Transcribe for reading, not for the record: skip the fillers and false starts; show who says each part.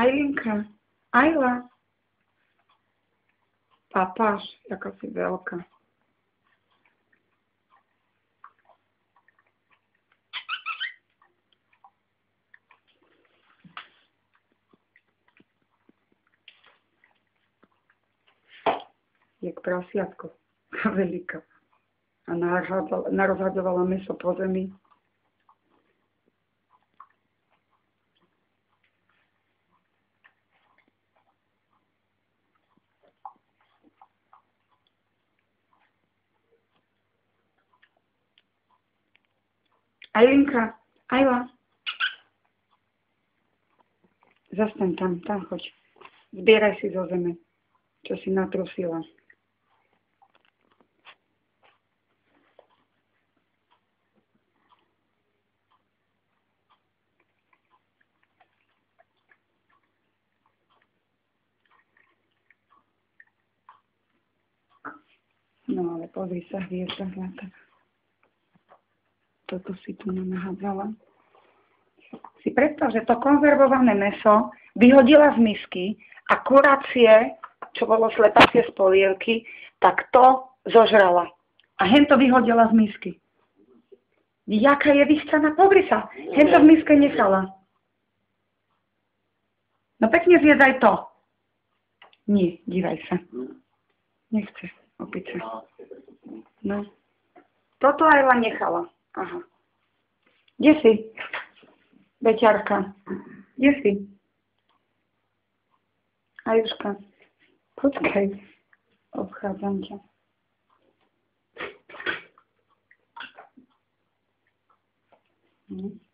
Speaker 1: Ajlinka, Ajla. Papáš, jaká si veľká. Jak prasiatko, veľká. A narozhadzovala mäso po zemi. Ajlinka, Ajla. Zastaň tam choď. Zbieraj si zo zeme, čo si natrusila. No ale pozri sa, hviezda zlata. Toto si tu nahádzala. Si predstav, že to konzervované mäso vyhodila z misky a kuracie, čo bolo slepacie z polievky, tak to zožrala. A hento vyhodila z misky. Jaká je vychcaná? Pozri sa, hento v miske nechala. No pekne zjedaj to. Nie, dívaj sa. Nechce, opice. No. Toto Ajla nechala. Aha. Kde si? Beťarka. Kde si? Ajuška. Počkaj. Obchádzam ťa. Hm.